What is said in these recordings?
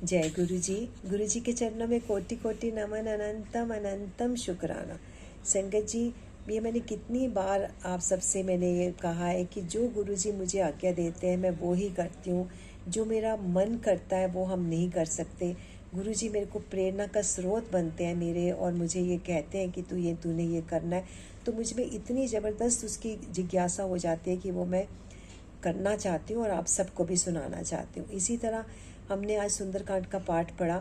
जय गुरु जी। गुरु जी के चरणों में कोटि कोटि नमन, अनंतम अनंतम शुक्राना। संगत जी, ये मैंने कितनी बार आप सबसे मैंने ये कहा है कि जो गुरु जी मुझे आज्ञा देते हैं मैं वो ही करती हूँ। जो मेरा मन करता है वो हम नहीं कर सकते। गुरु जी मेरे को प्रेरणा का स्रोत बनते हैं मेरे, और मुझे ये कहते हैं कि तूने ये करना है, तो मुझ में इतनी ज़बरदस्त उसकी जिज्ञासा हो जाती है कि वो मैं करना चाहती हूँ और आप सबको भी सुनाना चाहती हूँ। इसी तरह हमने आज सुंदरकांड का पाठ पढ़ा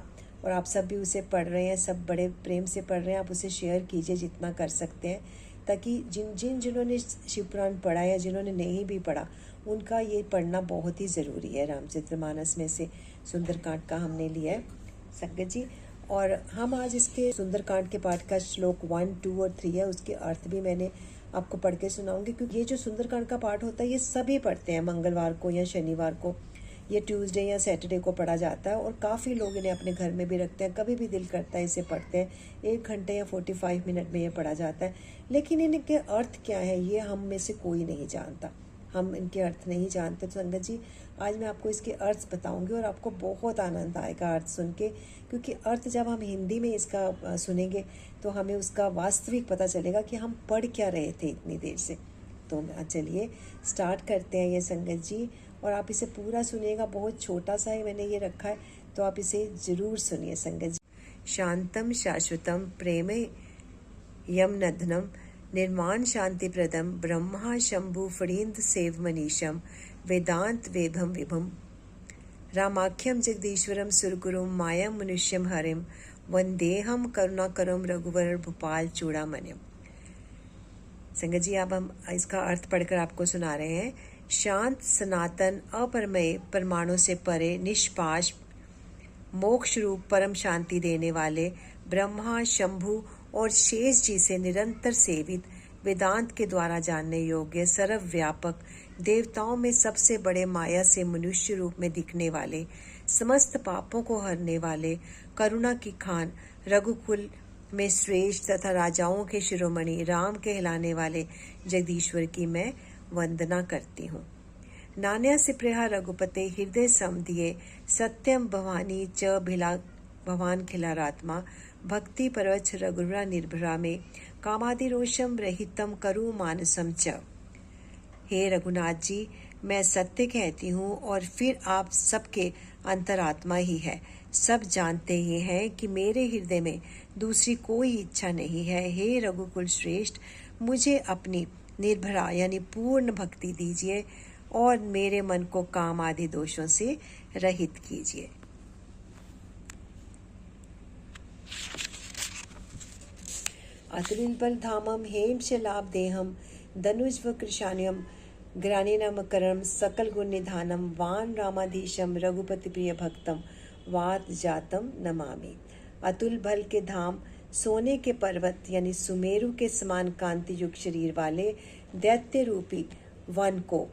और आप सब भी उसे पढ़ रहे हैं, सब बड़े प्रेम से पढ़ रहे हैं। आप उसे शेयर कीजिए जितना कर सकते हैं, ताकि जिन्होंने शिवपुराण पढ़ा या जिन्होंने नहीं भी पढ़ा उनका ये पढ़ना बहुत ही ज़रूरी है। रामचरितमानस में से सुंदरकांड का हमने लिया है संगत जी, और हम आज इसके सुंदरकांड के पाठ का श्लोक 1, 2 और 3 है, उसके अर्थ भी मैंने आपको पढ़ के सुनाऊंगी। क्योंकि ये जो सुंदरकांड का पाठ होता है ये सभी पढ़ते हैं, मंगलवार को या शनिवार को, ये ट्यूसडे या सैटरडे को पढ़ा जाता है, और काफ़ी लोग इन्हें अपने घर में भी रखते हैं। कभी भी दिल करता है इसे पढ़ते हैं। 1 घंटे या 45 मिनट में ये पढ़ा जाता है। लेकिन इनके अर्थ क्या है ये हम में से कोई नहीं जानता, हम इनके अर्थ नहीं जानते। तो संगत जी, आज मैं आपको इसके अर्थ बताऊंगी और आपको बहुत आनंद आएगा अर्थ सुन के, क्योंकि अर्थ जब हम हिंदी में इसका सुनेंगे तो हमें उसका वास्तविक पता चलेगा कि हम पढ़ क्या रहे थे इतनी देर से। तो चलिए स्टार्ट करते हैं ये संगत जी, और आप इसे पूरा सुनिएगा। बहुत छोटा सा ही मैंने ये रखा है, तो आप इसे ज़रूर सुनिए संगत जी। शांतम शाश्वतम प्रेम यम नधनम निर्माण शांति प्रदम ब्रह्मा शंभु फणीन्द्र सेव मनीषम वेदांत वेभम विभम रामाख्यम जगदीश्वरम सुरगुरुम माया मनुष्यम हरिम वंदेहम करुणाकरम रघुवर भूपाल चूड़ामणिम। संगत जी, अब हम इसका अर्थ पढ़कर आपको सुना रहे हैं। शांत सनातन अपरमय परमाणु से परे निष्पाश मोक्ष रूप परम शांति देने वाले ब्रह्मा शंभु और शेष जी से निरंतर सेवित, वेदांत के द्वारा जानने योग्य, सर्वव्यापक, देवताओं में सबसे बड़े, माया से मनुष्य रूप में दिखने वाले, समस्त पापों को हरने वाले, करुणा की खान, रघुकुल में श्रेष्ठ तथा राजाओं के शिरोमणि राम कहलाने वाले जगदीश्वर की मैं वंदना करती हूँ। नान्या से प्रिया रघुपते हृदय सम दिए, सत्यम भवानी च भिला भवान खिलारात्मा, भक्ति परवच रघुरा निर्भरा में, कामादि रोषम रहितम करु मानसम च। हे रघुनाथ जी, मैं सत्य कहती हूँ और फिर आप सबके अंतरात्मा ही है। सब जानते ही हैं कि मेरे हृदय में दूसरी कोई इच्छा नहीं है। हे रघुकुल श्रेष्ठ, मुझे अपनी निर्भरा यानी पूर्ण भक्ति दीजिए और मेरे मन को काम आदि दोषों से रहित कीजिए। अतुलित बल धामम हेम शलाभ देहम धनुष्व कृशान्यम ग्रानीनम करम सकल गुण निधानम वान रामाधीशम रघुपति प्रिय भक्तम वात जातम नमामि। अतुल बल के धाम, सोने के पर्वत यानी सुमेरु के समान कांति युक्त शरीर वाले दैत्य रूपी वन को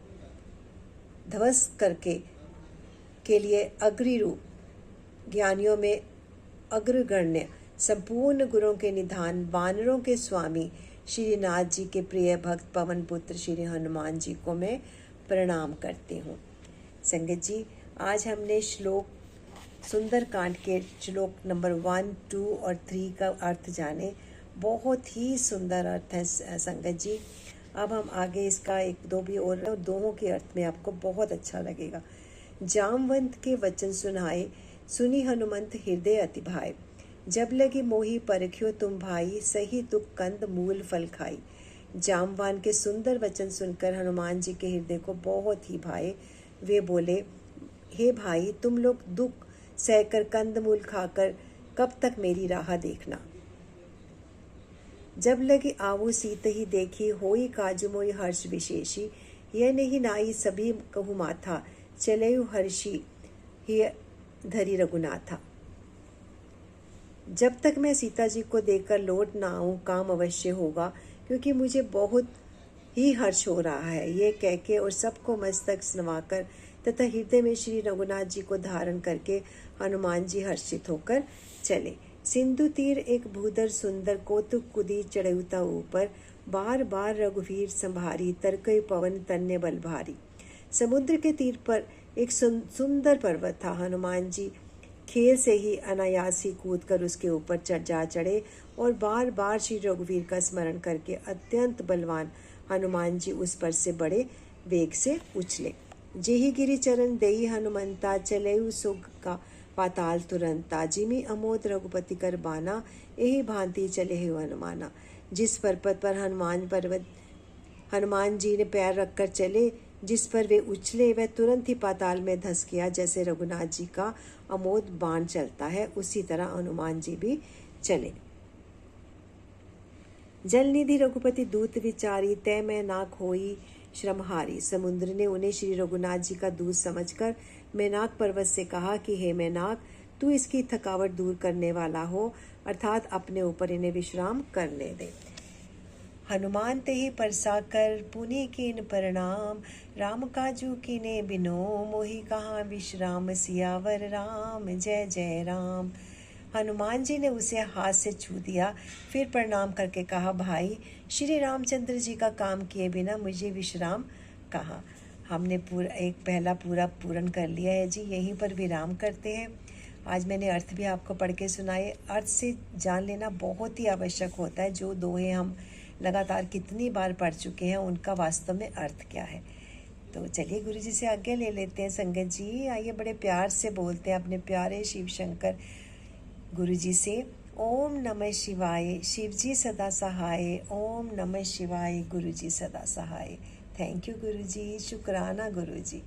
ध्वस्त करके के लिए अग्री रूप, ज्ञानियों में अग्रगण्य, संपूर्ण गुणों के निधान, वानरों के स्वामी श्रीनाथ जी के प्रिय भक्त पवन पुत्र श्री हनुमान जी को मैं प्रणाम करती हूँ। संगत जी, आज हमने श्लोक सुंदरकांड के श्लोक नंबर 1, 2 और 3 का अर्थ जाने। बहुत ही सुंदर अर्थ है संगत जी। अब हम आगे इसका 1-2 भी और दोनों के अर्थ में आपको बहुत अच्छा लगेगा। जामवंत के वचन सुनाए, सुनी हनुमंत हृदय अति भाए, जब लगी मोही परख्यो तुम भाई, सही तुक कंद मूल फल खाई। जामवान के सुंदर वचन सुनकर हनुमान जी के हृदय को बहुत ही भाए। वे बोले, हे भाई, तुम लोग दुख सहकर कंदमूल खाकर कब तक मेरी राह देखना। जब लगी आवो सीत ही देखी, होई काजु मोई हर्ष विशेषी, यह नहीं नाई सभी कहु माथा, चलयु हर्षी ही धरी रघुनाथा। जब तक मैं सीता जी को देखकर लौट ना आऊं काम अवश्य होगा, क्योंकि मुझे बहुत ही हर्ष हो रहा है। ये कह के और सबको मस्तक स्नवाकर तथा हृदय में श्री रघुनाथ जी को धारण करके हनुमान जी हर्षित होकर चले। सिंधु तीर एक भूधर सुंदर, कौतुक कुदी चढ़उता ऊपर, बार बार रघुवीर संभारी, तरकई पवन तन्य बल भारी। समुद्र के तीर पर एक सुंदर पर्वत था। हनुमान जी खेल से ही अनायास ही कूद कर उसके ऊपर चढ़े और बार बार श्री रघुवीर का स्मरण करके अत्यंत बलवान हनुमान जी उस पर से बड़े वेग से उछले। जेहि गिरि चरण देई हनुमंता, चलेउ सुग का पाताल तुरंता। जिमि अमोद रघुपति कर बाना, यही भांति चले ही हनुमाना। जिस पर्वत पर हनुमान जी ने पैर रखकर चले, जिस पर वे उछले, वह तुरंत ही पाताल में धंस गया। जैसे रघुनाथ जी का अमोद बाण चलता है, उसी तरह हनुमान जी भी चले। जलनिधि रघुपति दूत विचारी, तय मैं नाक होई श्रमहारी। समुद्र ने उन्हें श्री रघुनाथ जी का दूत समझकर मैनाक पर्वत से कहा कि हे मैनाक, तू इसकी थकावट दूर करने वाला हो, अर्थात अपने ऊपर इन्हें विश्राम करने दे। हनुमान ते ही परसा कर पुनि कीन प्रणाम, राम काजू कीने बिनो मोहि कहा विश्राम। सियावर राम जय जय राम। हनुमान जी ने उसे हाथ से छू दिया, फिर प्रणाम करके कहा, भाई श्री रामचंद्र जी का काम किए बिना मुझे विश्राम कहा। हमने पहला पूरा पूर्ण कर लिया है जी, यहीं पर विराम करते हैं। आज मैंने अर्थ भी आपको पढ़ के सुनाए। अर्थ से जान लेना बहुत ही आवश्यक होता है। जो दोहे हम लगातार कितनी बार पढ़ चुके हैं, उनका वास्तव में अर्थ क्या है। तो चलिए गुरु जी से आज्ञा ले लेते हैं। संगत जी आइए बड़े प्यार से बोलते हैं अपने प्यारे शिव शंकर गुरु जी से, ओम नमः शिवाय। शिव जी सदा सहाय। ओम नमः शिवाय। गुरु जी सदा सहाय। थैंक यू गुरु जी, शुक्राना गुरु जी।